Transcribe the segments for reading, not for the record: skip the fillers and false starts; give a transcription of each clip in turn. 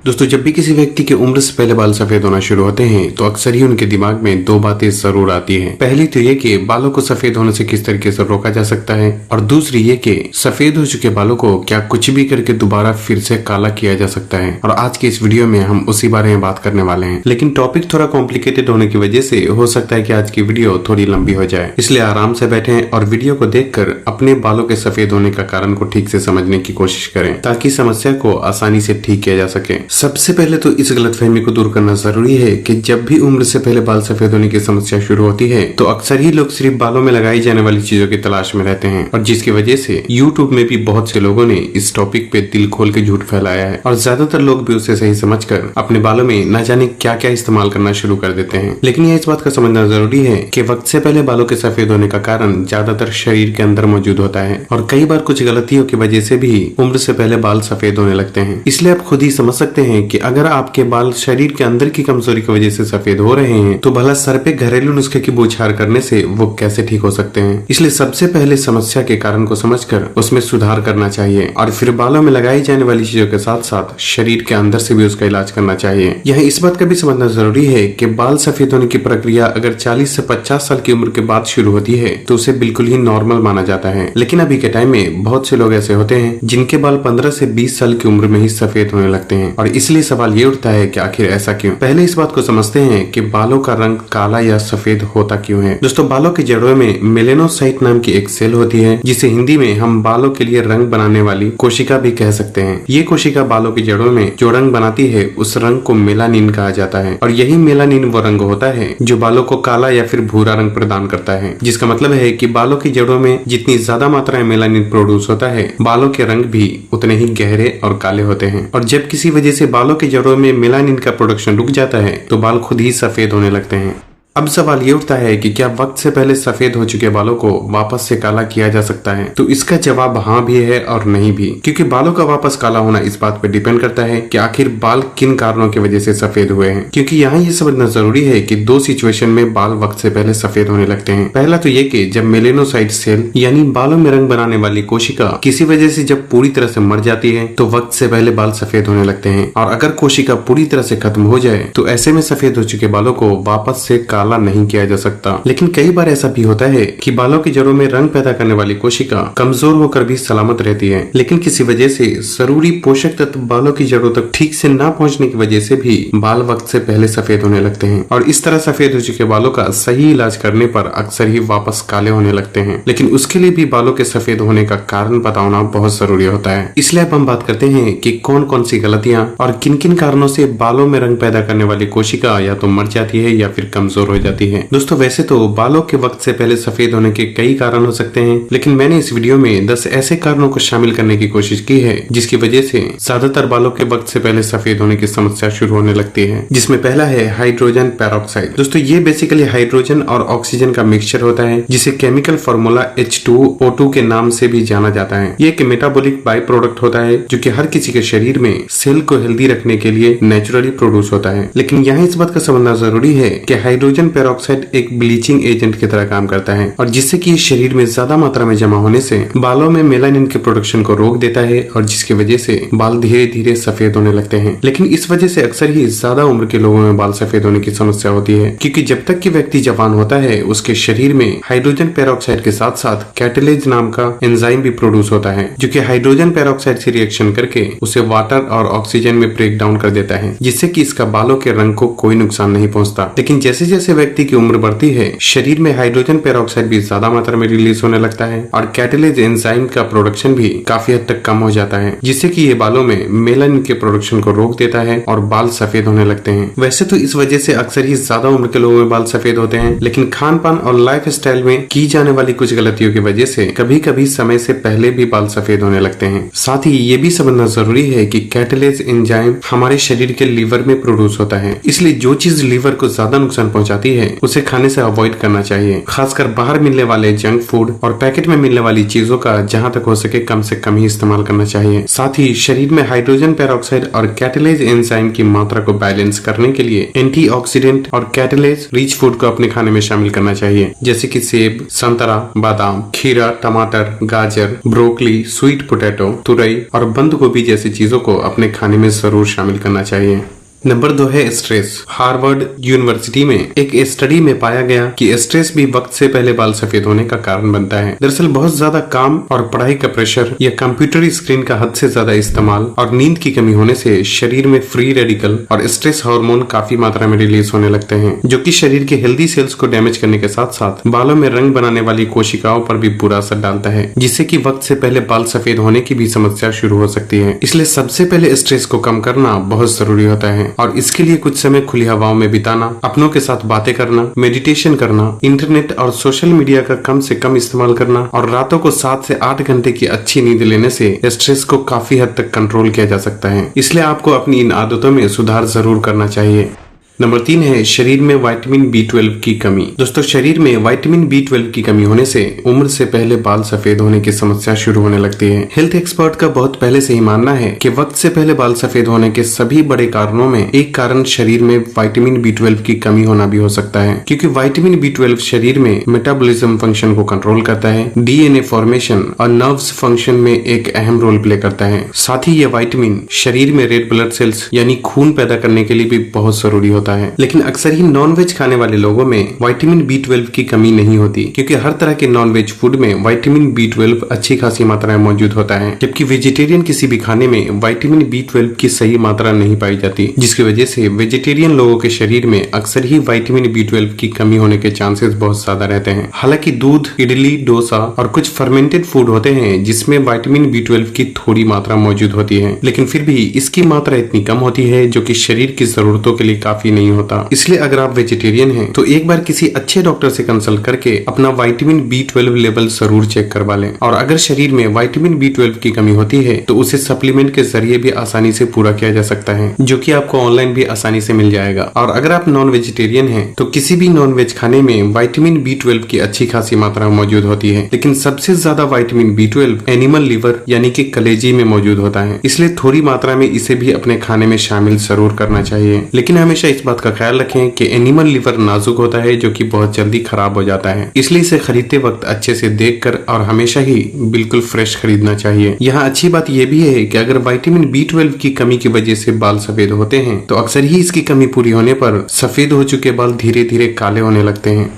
दोस्तों, जब भी किसी व्यक्ति की उम्र से पहले बाल सफेद होना शुरू होते हैं तो अक्सर ही उनके दिमाग में दो बातें जरूर आती हैं। पहली तो ये कि बालों को सफेद होने से किस तरीके से रोका जा सकता है, और दूसरी ये कि सफेद हो चुके बालों को क्या कुछ भी करके दोबारा फिर से काला किया जा सकता है। और आज की इस वीडियो में हम उसी बारे में बात करने वाले हैं। लेकिन टॉपिक थोड़ा कॉम्प्लिकेटेड होने की वजह से हो सकता है कि आज की वीडियो थोड़ी लंबी हो जाए, इसलिए आराम से बैठें और वीडियो को देखकर अपने बालों के सफेद होने का कारण को ठीक से समझने की कोशिश करें ताकि समस्या को आसानी से ठीक किया जा सके। सबसे पहले तो इस गलतफहमी को दूर करना जरूरी है कि जब भी उम्र से पहले बाल सफेद होने की समस्या शुरू होती है तो अक्सर ही लोग सिर्फ बालों में लगाई जाने वाली चीजों की तलाश में रहते हैं, और जिसकी वजह से YouTube में भी बहुत से लोगों ने इस टॉपिक पे दिल खोल के झूठ फैलाया है, और ज्यादातर लोग भी उसे सही समझकर अपने बालों में न जाने क्या क्या इस्तेमाल करना शुरू कर देते हैं। लेकिन यह इस बात का समझना जरूरी है कि वक्त से पहले बालों के सफेद होने का कारण ज्यादातर शरीर के अंदर मौजूद होता है, और कई बार कुछ गलतियों की वजह से भी उम्र से पहले बाल सफेद होने लगते हैं। इसलिए आप खुद ही समझ सकते हैं कि अगर आपके बाल शरीर के अंदर की कमजोरी की वजह से सफेद हो रहे हैं तो भला सर पे घरेलू नुस्खे की बौछार करने से वो कैसे ठीक हो सकते हैं। इसलिए सबसे पहले समस्या के कारण को समझकर उसमें सुधार करना चाहिए, और फिर बालों में लगाई जाने वाली चीजों के साथ साथ शरीर के अंदर से भी उसका इलाज करना चाहिए। यह इस बात का भी समझना जरूरी है कि बाल सफेद होने की प्रक्रिया अगर 40 से 50 साल की उम्र के बाद शुरू होती है तो उसे बिल्कुल ही नॉर्मल माना जाता है। लेकिन अभी के टाइम में बहुत से लोग ऐसे होते हैं जिनके बाल 15 से 20 साल की उम्र में ही सफेद होने लगते हैं, और इसलिए सवाल ये उठता है कि आखिर ऐसा क्यों। पहले इस बात को समझते हैं कि बालों का रंग काला या सफेद होता क्यों है। दोस्तों, बालों की जड़ों में मेलेनोसाइट नाम की एक सेल होती है जिसे हिंदी में हम बालों के लिए रंग बनाने वाली कोशिका भी कह सकते हैं। ये कोशिका बालों की जड़ों में जो रंग बनाती है उस रंग को मेलानिन कहा जाता है, और यही मेलानिन वो रंग होता है जो बालों को काला या फिर भूरा रंग प्रदान करता है। जिसका मतलब है कि बालों की जड़ों में जितनी ज्यादा मात्रा में मेलानिन प्रोड्यूस होता है बालों के रंग भी उतने ही गहरे और काले होते हैं। और जब किसी वजह से बालों की जड़ों में मेलानिन का प्रोडक्शन रुक जाता है तो बाल खुद ही सफेद होने लगते हैं। अब सवाल ये उठता है कि क्या वक्त से पहले सफेद हो चुके बालों को वापस से काला किया जा सकता है। तो इसका जवाब हाँ भी है और नहीं भी, क्योंकि बालों का वापस काला होना इस बात पर डिपेंड करता है कि आखिर बाल किन कारणों की वजह से सफेद हुए हैं। क्योंकि यहाँ ये समझना जरूरी है कि दो सिचुएशन में बाल वक्त से पहले सफेद होने लगते हैं। पहला तो ये कि जब मेलेनोसाइट सेल यानी बालों में रंग बनाने वाली कोशिका किसी वजह से जब पूरी तरह से मर जाती है तो वक्त से पहले बाल सफेद होने लगते हैं, और अगर कोशिका पूरी तरह से खत्म हो जाए तो ऐसे में सफेद हो चुके बालों को वापस से काला नहीं किया जा सकता। लेकिन कई बार ऐसा भी होता है कि बालों की जड़ों में रंग पैदा करने वाली कोशिका कमजोर होकर भी सलामत रहती है, लेकिन किसी वजह से जरूरी पोषक तत्व बालों की जड़ों तक ठीक से ना पहुंचने की वजह से भी बाल वक्त से पहले सफेद होने लगते हैं, और इस तरह सफेद हो चुके बालों का सही इलाज करने पर अक्सर ही वापस काले होने लगते हैं। लेकिन उसके लिए भी बालों के सफेद होने का कारण पता होना बहुत जरूरी होता है। इसलिए अब हम बात करते हैं कि कौन कौन सी गलतियां और किन किन कारणों से बालों में रंग पैदा करने वाली कोशिका या तो मर जाती है या फिर कमजोर हो जाती है। दोस्तों, वैसे तो बालों के वक्त से पहले सफेद होने के कई कारण हो सकते हैं, लेकिन मैंने इस वीडियो में 10 ऐसे कारणों को शामिल करने की कोशिश की है जिसकी वजह से ज्यादातर बालों के वक्त से पहले सफेद होने की समस्या शुरू होने लगती है। जिसमें पहला है हाइड्रोजन पेरोक्साइड। दोस्तों, ये बेसिकली हाइड्रोजन और ऑक्सीजन का मिक्सचर होता है जिसे केमिकल फॉर्मूला H2O2 के नाम से भी जाना जाता है। ये एक मेटाबॉलिक बाई प्रोडक्ट होता है जो कि हर किसी के शरीर में सेल को हेल्दी रखने के लिए नेचुरली प्रोड्यूस होता है। लेकिन यहाँ इस बात का समझना जरूरी है कि हाइड्रोजन पेरोक्साइड एक ब्लीचिंग एजेंट की तरह काम करता है, और जिससे कि शरीर में ज्यादा मात्रा में जमा होने से बालों में मेलानिन के प्रोडक्शन को रोक देता है, और जिसकी वजह से बाल धीरे धीरे सफेद होने लगते हैं। लेकिन इस वजह से अक्सर ही ज्यादा उम्र के लोगों में बाल सफेद होने की समस्या होती है, क्योंकि जब तक कि व्यक्ति जवान होता है उसके शरीर में हाइड्रोजन पेरोक्साइड के साथ साथ कैटेलेज नाम का एंजाइम भी प्रोड्यूस होता है जो कि हाइड्रोजन पेरोक्साइड से रिएक्शन करके उसे वाटर और ऑक्सीजन में ब्रेक डाउन कर देता है, जिससे कि इसका बालों के रंग को कोई नुकसान नहीं पहुंचता। लेकिन जैसे जैसे व्यक्ति की उम्र बढ़ती है शरीर में हाइड्रोजन पेरोक्साइड भी ज्यादा मात्रा में रिलीज होने लगता है, और कैटेलेज एंजाइम का प्रोडक्शन भी काफी हद तक कम हो जाता है, जिससे कि ये बालों में मेलानिन के प्रोडक्शन को रोक देता है और बाल सफेद होने लगते हैं। वैसे तो इस वजह से अक्सर ही ज्यादा उम्र के लोगों में बाल सफेद होते हैं, लेकिन खान पान और लाइफ स्टाइल में की जाने वाली कुछ गलतियों की वजह से कभी कभी समय से पहले भी बाल सफेद होने लगते हैं। साथ ही ये भी समझना जरूरी है कि कैटेलेज एंजाइम हमारे शरीर के लीवर में प्रोड्यूस होता है, इसलिए जो चीज लीवर को ज्यादा नुकसान पहुंचा जाती है उसे खाने से अवॉइड करना चाहिए। खासकर बाहर मिलने वाले जंक फूड और पैकेट में मिलने वाली चीजों का जहां तक हो सके कम से कम ही इस्तेमाल करना चाहिए। साथ ही शरीर में हाइड्रोजन पेरोक्साइड और कैटालेज एंजाइम की मात्रा को बैलेंस करने के लिए एंटीऑक्सीडेंट और कैटालेज रिच फूड को अपने खाने में शामिल करना चाहिए, जैसे कि सेब, संतरा, बादाम, खीरा, टमाटर, गाजर, ब्रोकली, स्वीट पोटैटो, तुरई और बंद गोभी जैसी चीजों को अपने खाने में जरूर शामिल करना चाहिए। नंबर 2 है स्ट्रेस। हार्वर्ड यूनिवर्सिटी में एक स्टडी में पाया गया कि स्ट्रेस भी वक्त से पहले बाल सफेद होने का कारण बनता है। दरअसल बहुत ज्यादा काम और पढ़ाई का प्रेशर या कंप्यूटर स्क्रीन का हद से ज्यादा इस्तेमाल और नींद की कमी होने से शरीर में फ्री रेडिकल और स्ट्रेस हार्मोन काफी मात्रा में रिलीज होने लगते हैं, जो कि शरीर के हेल्दी सेल्स को डैमेज करने के साथ साथ बालों में रंग बनाने वाली कोशिकाओं पर भी बुरा असर डालता है, जिससे कि वक्त से पहले बाल सफेद होने की भी समस्या शुरू हो सकती है। इसलिए सबसे पहले स्ट्रेस को कम करना बहुत जरूरी होता है और इसके लिए कुछ समय खुली हवाओं में बिताना, अपनों के साथ बातें करना, मेडिटेशन करना, इंटरनेट और सोशल मीडिया का कम से कम इस्तेमाल करना और रातों को 7 से 8 घंटे की अच्छी नींद लेने से स्ट्रेस को काफी हद तक कंट्रोल किया जा सकता है। इसलिए आपको अपनी इन आदतों में सुधार जरूर करना चाहिए। नंबर 3 है शरीर में विटामिन B12 की कमी। दोस्तों, शरीर में विटामिन B12 की कमी होने से उम्र से पहले बाल सफेद होने की समस्या शुरू होने लगती है। हेल्थ एक्सपर्ट का बहुत पहले से ही मानना है कि वक्त से पहले बाल सफेद होने के सभी बड़े कारणों में एक कारण शरीर में विटामिन B12 की कमी होना भी हो सकता है, क्योंकि विटामिन B12 शरीर में मेटाबॉलिज्म फंक्शन को कंट्रोल करता है, DNA फॉर्मेशन और नर्व्स फंक्शन में एक अहम रोल प्ले करता है। साथ ही यह विटामिन शरीर में रेड ब्लड सेल्स यानी खून पैदा करने के लिए भी बहुत जरूरी होता है। लेकिन अक्सर ही नॉनवेज खाने वाले लोगों में विटामिन B12 की कमी नहीं होती, क्योंकि हर तरह के नॉनवेज फूड में विटामिन B12 अच्छी खासी मात्रा में मौजूद होता है, जबकि वेजिटेरियन किसी भी खाने में विटामिन B12 की सही मात्रा नहीं पाई जाती, जिसकी वजह से वेजिटेरियन लोगों के शरीर में अक्सर ही विटामिन B12 की कमी होने के चांसेस बहुत ज्यादा रहते हैं। हालांकि दूध, इडली, डोसा और कुछ फर्मेंटेड फूड होते हैं जिसमें विटामिन B12 की थोड़ी मात्रा मौजूद होती है, लेकिन फिर भी इसकी मात्रा इतनी कम होती है जो कि शरीर की जरूरतों के लिए काफी नहीं होता। इसलिए अगर आप वेजिटेरियन हैं तो एक बार किसी अच्छे डॉक्टर से कंसल्ट करके अपना विटामिन B12 लेवल जरूर चेक करवा लें। और अगर शरीर में विटामिन B12 की कमी होती है तो उसे सप्लीमेंट के जरिए भी आसानी से पूरा किया जा सकता है, जो कि आपको ऑनलाइन भी आसानी से मिल जाएगा। और अगर आप नॉन वेजिटेरियन हैं तो किसी भी नॉन वेज खाने में विटामिन B12 की अच्छी खासी मात्रा मौजूद होती है, लेकिन सबसे ज्यादा विटामिन B12 एनिमल लिवर यानी कि कलेजी में मौजूद होता है। इसलिए थोड़ी मात्रा में इसे भी अपने खाने में शामिल जरूर करना चाहिए, लेकिन हमेशा इस बात का ख्याल रखें कि एनिमल लिवर नाजुक होता है, जो कि बहुत जल्दी खराब हो जाता है। इसलिए इसे खरीदते वक्त अच्छे से देखकर और हमेशा ही बिल्कुल फ्रेश खरीदना चाहिए। यहाँ अच्छी बात यह भी है कि अगर विटामिन B12 की कमी की वजह से बाल सफेद होते हैं तो अक्सर ही इसकी कमी पूरी होने पर सफेद हो चुके बाल धीरे धीरे काले होने लगते हैं।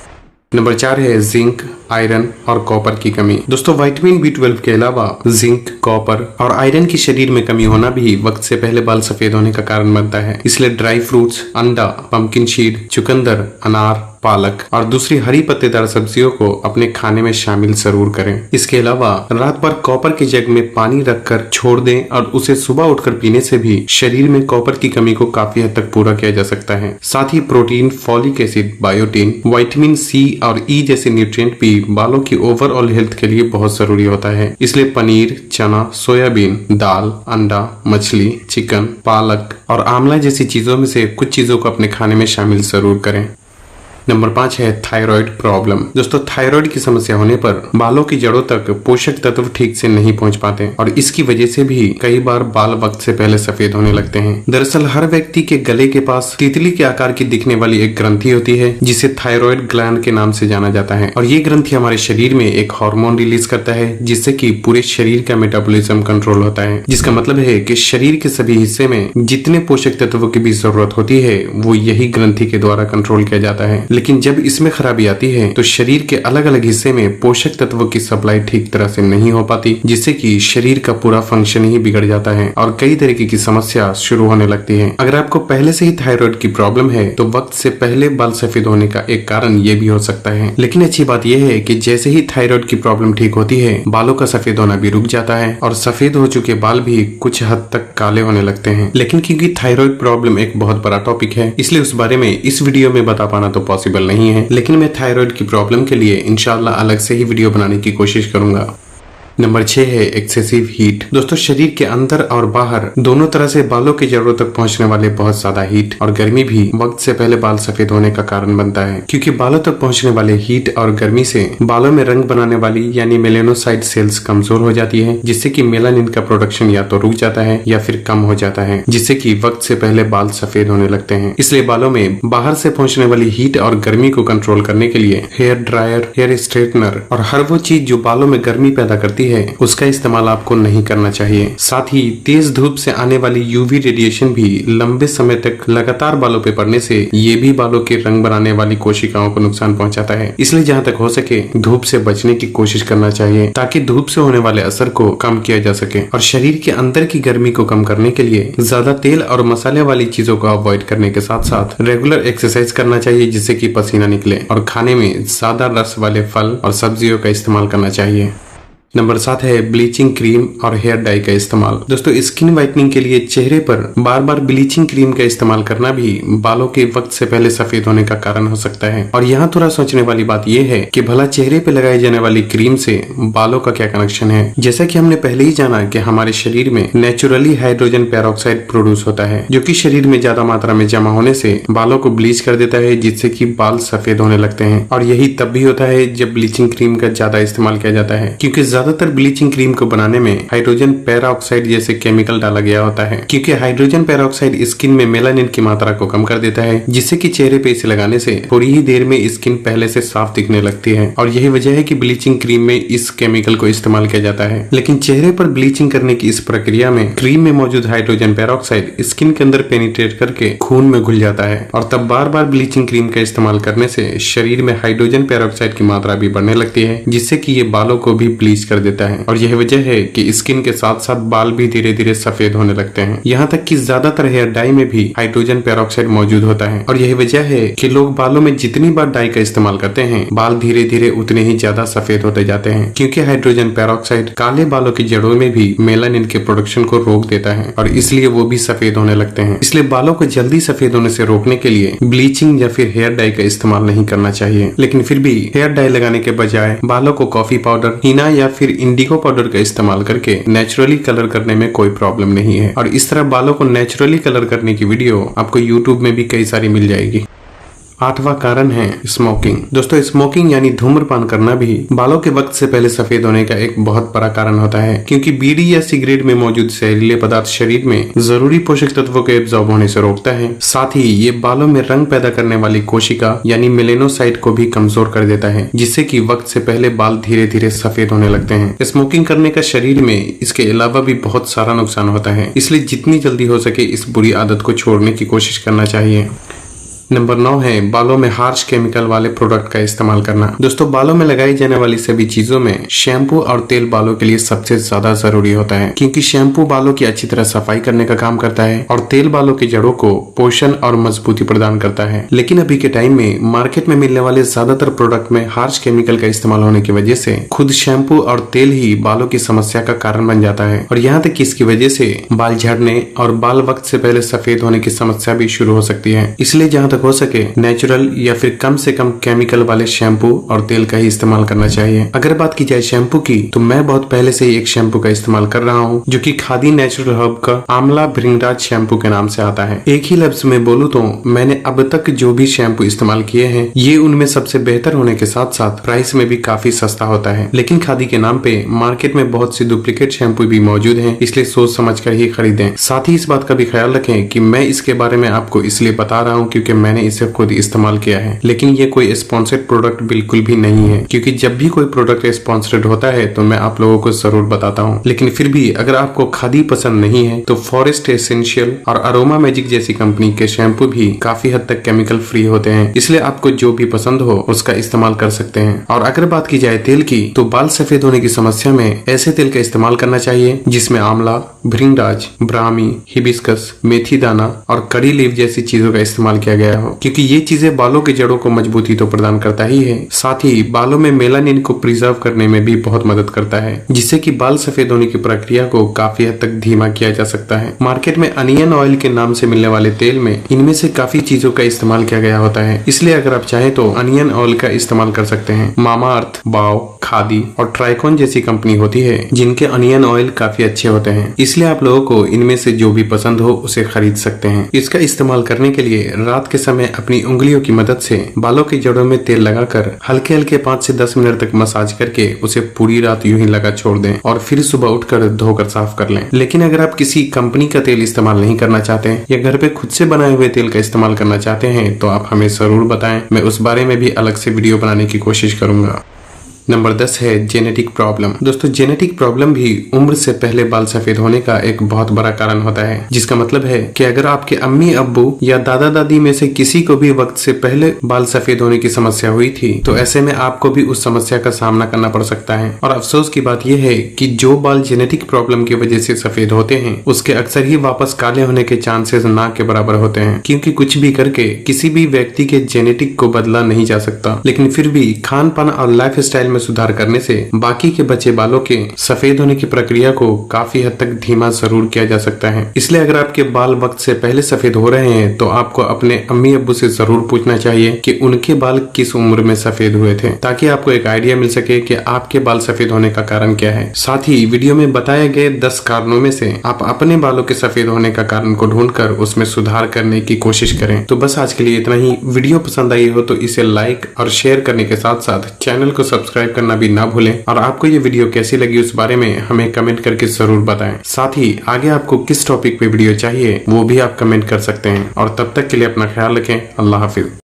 नंबर 4 है जिंक, आयरन और कॉपर की कमी। दोस्तों, विटामिन B12 के अलावा जिंक, कॉपर और आयरन की शरीर में कमी होना भी वक्त से पहले बाल सफेद होने का कारण बनता है। इसलिए ड्राई फ्रूट्स, अंडा, पंपकिन सीड, चुकंदर, अनार, पालक और दूसरी हरी पत्तेदार सब्जियों को अपने खाने में शामिल जरूर करें। इसके अलावा रात भर कॉपर के जग में पानी रखकर छोड़ दें और उसे सुबह उठकर पीने से भी शरीर में कॉपर की कमी को काफी हद तक पूरा किया जा सकता है। साथ ही protein, folic acid, biotin, vitamin C और E जैसे न्यूट्रिएंट भी बालों की ओवरऑल हेल्थ के लिए बहुत जरूरी होता है। इसलिए पनीर, चना, सोयाबीन, दाल, अंडा, मछली, चिकन, पालक और आंवला जैसी चीजों में से कुछ चीजों को अपने खाने में शामिल जरूर करें। नंबर 5 है थायराइड प्रॉब्लम। दोस्तों, थायराइड की समस्या होने पर बालों की जड़ों तक पोषक तत्व ठीक से नहीं पहुंच पाते और इसकी वजह से भी कई बार बाल वक्त से पहले सफेद होने लगते हैं। दरअसल हर व्यक्ति के गले के पास तितली के आकार की दिखने वाली एक ग्रंथि होती है जिसे थायराइड ग्लैंड के नाम से जाना जाता है, और ये ग्रंथि हमारे शरीर में एक हार्मोन रिलीज करता है जिससे कि पूरे शरीर का मेटाबॉलिज्म कंट्रोल होता है। जिसका मतलब है कि शरीर के सभी हिस्से में जितने पोषक तत्वों की भी जरूरत होती है वो यही ग्रंथि के द्वारा कंट्रोल किया जाता है। लेकिन जब इसमें खराबी आती है तो शरीर के अलग अलग हिस्से में पोषक तत्वों की सप्लाई ठीक तरह से नहीं हो पाती, जिससे कि शरीर का पूरा फंक्शन ही बिगड़ जाता है और कई तरीके की समस्या शुरू होने लगती है। अगर आपको पहले से ही थायराइड की प्रॉब्लम है तो वक्त से पहले बाल सफेद होने का एक कारण ये भी हो सकता है। लेकिन अच्छी बात यह है कि जैसे ही थायराइड की प्रॉब्लम ठीक होती है बालों का सफेद होना भी रुक जाता है और सफेद हो चुके बाल भी कुछ हद तक काले होने लगते हैं। लेकिन क्योंकि थायराइड प्रॉब्लम एक बहुत बड़ा टॉपिक है इसलिए उस बारे में इस वीडियो में बता पाना तो पॉसिबल नहीं है, लेकिन मैं थायराइड की प्रॉब्लम के लिए इंशाल्लाह अलग से ही वीडियो बनाने की कोशिश करूंगा। नंबर 6 है एक्सेसिव हीट। दोस्तों शरीर के अंदर और बाहर दोनों तरह से बालों की जड़ों तक पहुंचने वाले बहुत ज्यादा हीट और गर्मी भी वक्त से पहले बाल सफेद होने का कारण बनता है, क्योंकि बालों तक पहुंचने वाले हीट और गर्मी से बालों में रंग बनाने वाली यानी मेलेनोसाइट सेल्स कमजोर हो जाती है, जिससे कि मेलानिन का प्रोडक्शन या तो रुक जाता है या फिर कम हो जाता है, जिससे कि वक्त से पहले बाल सफेद होने लगते हैं। इसलिए बालों में बाहर से पहुंचने वाली हीट और गर्मी को कंट्रोल करने के लिए हेयर ड्रायर, हेयर स्ट्रेटनर और हर वो चीज जो बालों में गर्मी पैदा करती है उसका इस्तेमाल आपको नहीं करना चाहिए। साथ ही तेज धूप से आने वाली यूवी रेडिएशन भी लंबे समय तक लगातार बालों पे पड़ने से ये भी बालों के रंग बनाने वाली कोशिकाओं को नुकसान पहुंचाता है। इसलिए जहाँ तक हो सके धूप से बचने की कोशिश करना चाहिए, ताकि धूप से होने वाले असर को कम किया जा सके। और शरीर के अंदर की गर्मी को कम करने के लिए ज्यादा तेल और मसाले वाली चीजों को अवॉइड करने के साथ साथ रेगुलर एक्सरसाइज करना चाहिए, जिससे कि पसीना निकले। और खाने में ज्यादा रस वाले फल और सब्जियों का इस्तेमाल करना चाहिए। नंबर 7 है ब्लीचिंग क्रीम और हेयर डाई का इस्तेमाल। दोस्तों स्किन व्हाइटनिंग के लिए चेहरे पर बार बार ब्लीचिंग क्रीम का इस्तेमाल करना भी बालों के वक्त से पहले सफेद होने का कारण हो सकता है। और यहाँ थोड़ा सोचने वाली बात यह है कि भला चेहरे पे लगाई जाने वाली क्रीम से बालों का क्या कनेक्शन है। जैसा कि हमने पहले ही जाना कि हमारे शरीर में नेचुरली हाइड्रोजन पेरोक्साइड प्रोड्यूस होता है, जो कि शरीर में ज्यादा मात्रा में जमा होने से बालों को ब्लीच कर देता है, जिससे कि बाल सफेद होने लगते हैं। और यही तब भी होता है जब ब्लीचिंग क्रीम का ज्यादा इस्तेमाल किया जाता है, क्योंकि ज्यादातर ब्लीचिंग क्रीम को बनाने में हाइड्रोजन पेरोक्साइड जैसे केमिकल डाला गया होता है। क्योंकि हाइड्रोजन पेरोक्साइड स्किन में मेलानिन की मात्रा को कम कर देता है, जिससे कि चेहरे पे इसे लगाने से थोड़ी ही देर में स्किन पहले से साफ दिखने लगती है। और यही वजह है कि ब्लीचिंग क्रीम में इस केमिकल को इस्तेमाल किया जाता है। लेकिन चेहरे पर ब्लीचिंग करने की इस प्रक्रिया में क्रीम में मौजूद हाइड्रोजन पेरोक्साइड स्किन के अंदर पेनिट्रेट करके खून में घुल जाता है, और तब बार बार ब्लीचिंग क्रीम का इस्तेमाल करने से शरीर में हाइड्रोजन पेरोक्साइड की मात्रा भी बढ़ने लगती है, जिससे कि ये बालों को भी ब्लीच कर देता है। और यह वजह है कि स्किन के साथ साथ बाल भी धीरे धीरे सफेद होने लगते हैं। यहाँ तक कि ज्यादातर हेयर डाई में भी हाइड्रोजन पेरोक्साइड मौजूद होता है। और यही वजह है कि लोग बालों में जितनी बार डाई का इस्तेमाल करते हैं बाल धीरे धीरे उतने ही ज्यादा सफेद होते जाते हैं, क्योंकि हाइड्रोजन पेरोक्साइड काले बालों की जड़ों में भी मेलानिन के प्रोडक्शन को रोक देता है, और इसलिए वो भी सफेद होने लगते हैं। इसलिए बालों को जल्दी सफेद होने से रोकने के लिए ब्लीचिंग या फिर हेयर डाई का इस्तेमाल नहीं करना चाहिए। लेकिन फिर भी हेयर डाई लगाने के बजाय बालों को कॉफी पाउडर, हीना या फिर इंडिगो पाउडर का इस्तेमाल करके नेचुरली कलर करने में कोई प्रॉब्लम नहीं है। और इस तरह बालों को नेचुरली कलर करने की वीडियो आपको यूट्यूब में भी कई सारी मिल जाएगी। 8वां कारण है स्मोकिंग। दोस्तों स्मोकिंग यानी धूम्रपान करना भी बालों के वक्त से पहले सफेद होने का एक बहुत बड़ा कारण होता है, क्योंकि बीड़ी या सिगरेट में मौजूद जहरीले पदार्थ शरीर में जरूरी पोषक तत्वों के एब्जॉर्ब होने से रोकता है। साथ ही ये बालों में रंग पैदा करने वाली कोशिका यानी मेलेनोसाइट को भी कमजोर कर देता है, जिससे कि वक्त से पहले बाल धीरे धीरे सफेद होने लगते हैं। स्मोकिंग करने का शरीर में इसके अलावा भी बहुत सारा नुकसान होता है, इसलिए जितनी जल्दी हो सके इस बुरी आदत को छोड़ने की कोशिश करना चाहिए। नंबर 9 है बालों में हार्श केमिकल वाले प्रोडक्ट का इस्तेमाल करना। दोस्तों बालों में लगाई जाने वाली सभी चीजों में शैम्पू और तेल बालों के लिए सबसे ज्यादा जरूरी होता है, क्योंकि शैम्पू बालों की अच्छी तरह सफाई करने का काम करता है और तेल बालों की जड़ों को पोषण और मजबूती प्रदान करता है। लेकिन अभी के टाइम में मार्केट में मिलने वाले ज्यादातर प्रोडक्ट में हार्श केमिकल का इस्तेमाल होने की वजह से खुद शैम्पू और तेल ही बालों की समस्या का कारण बन जाता है, और यहाँ तक कि इसकी वजह से बाल झड़ने और बाल वक्त से पहले सफेद होने की समस्या भी शुरू हो सकती है। इसलिए जहाँ हो सके नेचुरल या फिर कम से कम केमिकल वाले शैम्पू और तेल का ही इस्तेमाल करना चाहिए। अगर बात की जाए शैम्पू की, तो मैं बहुत पहले से ही एक शैम्पू का इस्तेमाल कर रहा हूँ, जो कि खादी नेचुरल हर्ब का आंवला भृंगराज शैम्पू के नाम से आता है। एक ही लफ्ज में बोलूँ तो मैंने अब तक जो भी शैम्पू इस्तेमाल किए हैं ये उनमें सबसे बेहतर होने के साथ साथ प्राइस में भी काफी सस्ता होता है। लेकिन खादी के नाम पे मार्केट में बहुत सी डुप्लीकेट शैम्पू भी मौजूद है, इसलिए सोच समझ कर ही खरीदें। साथ ही इस बात का भी ख्याल रखें कि मैं इसके बारे में आपको इसलिए बता रहा हूँ क्योंकि मैंने इसे खुद इस्तेमाल किया है, लेकिन ये कोई स्पॉन्सर्ड प्रोडक्ट बिल्कुल भी नहीं है, क्योंकि जब भी कोई प्रोडक्ट स्पॉन्सर्ड होता है तो मैं आप लोगों को जरूर बताता हूँ। लेकिन फिर भी अगर आपको खादी पसंद नहीं है तो फॉरेस्ट एसेंशियल और अरोमा मैजिक जैसी कंपनी के शैम्पू भी काफी हद तक केमिकल फ्री होते हैं, इसलिए आपको जो भी पसंद हो उसका इस्तेमाल कर सकते हैं। और अगर बात की जाए तेल की, तो बाल सफेद होने की समस्या में ऐसे तेल का इस्तेमाल करना चाहिए जिसमें आंवला, भृंगराज, ब्राह्मी, हिबिस्कस, मेथी दाना और कड़ी लीफ जैसी चीजों का इस्तेमाल किया गया गया हो, क्योंकि ये चीजें बालों की जड़ों को मजबूती तो प्रदान करता ही है, साथ ही बालों में मेलानिन को प्रिजर्व करने में भी बहुत मदद करता है, जिससे कि बाल सफेद होने की प्रक्रिया को काफी हद तक धीमा किया जा सकता है। मार्केट में अनियन ऑयल के नाम से मिलने वाले तेल में इनमें से काफी चीजों का इस्तेमाल किया गया होता है, इसलिए अगर आप चाहें तो अनियन ऑयल का इस्तेमाल कर सकते हैं। मामाअर्थ, बाव, खादी और ट्राइकॉन जैसी कंपनी होती है जिनके अनियन ऑयल काफी अच्छे होते हैं, इसलिए आप लोगों को इनमें से जो भी पसंद हो उसे खरीद सकते हैं। इसका इस्तेमाल करने के लिए रात के समय अपनी उंगलियों की मदद से बालों की जड़ों में तेल लगाकर हल्के हल्के 5 से 10 मिनट तक मसाज करके उसे पूरी रात यूं ही लगा छोड़ दें और फिर सुबह उठकर धोकर साफ कर लें। लेकिन अगर आप किसी कंपनी का तेल इस्तेमाल नहीं करना चाहते या घर पे खुद से बनाए हुए तेल का इस्तेमाल करना चाहते हैं तो आप हमें जरूर बताएं, मैं उस बारे में भी अलग से वीडियो बनाने की कोशिश करूंगा। नंबर 10 है जेनेटिक प्रॉब्लम। दोस्तों, जेनेटिक प्रॉब्लम भी उम्र से पहले बाल सफेद होने का एक बहुत बड़ा कारण होता है, जिसका मतलब है कि अगर आपके अम्मी अब्बू या दादा दादी में से किसी को भी वक्त से पहले बाल सफेद होने की समस्या हुई थी तो ऐसे में आपको भी उस समस्या का सामना करना पड़ सकता है। और अफसोस की बात यह है कि जो बाल जेनेटिक प्रॉब्लम की वजह से सफेद होते हैं उसके अक्सर ही वापस काले होने के चांसेस ना के बराबर होते हैं, क्योंकि कुछ भी करके किसी भी व्यक्ति के जेनेटिक को बदला नहीं जा सकता, लेकिन फिर भी खान पान और लाइफ स्टाइल सुधार करने से बाकी के बचे बालों के सफेद होने की प्रक्रिया को काफी हद तक धीमा जरूर किया जा सकता है। इसलिए अगर आपके बाल वक्त से पहले सफेद हो रहे हैं तो आपको अपने अम्मी अब्बू से जरूर पूछना चाहिए कि उनके बाल किस उम्र में सफेद हुए थे, ताकि आपको एक आइडिया मिल सके कि आपके बाल सफेद होने का कारण क्या है। साथ ही वीडियो में बताए गए 10 कारणों में से आप अपने बालों के सफेद होने का कारण को ढूंढकर उसमें सुधार करने की कोशिश करें। तो बस आज के लिए इतना ही। वीडियो पसंद आई हो तो इसे लाइक और शेयर करने के साथ साथ चैनल को सब्सक्राइब करना भी ना भूलें, और आपको ये वीडियो कैसी लगी उस बारे में हमें कमेंट करके जरूर बताएं। साथ ही आगे आपको किस टॉपिक पे वीडियो चाहिए वो भी आप कमेंट कर सकते हैं, और तब तक के लिए अपना ख्याल रखें। अल्लाह हाफिज।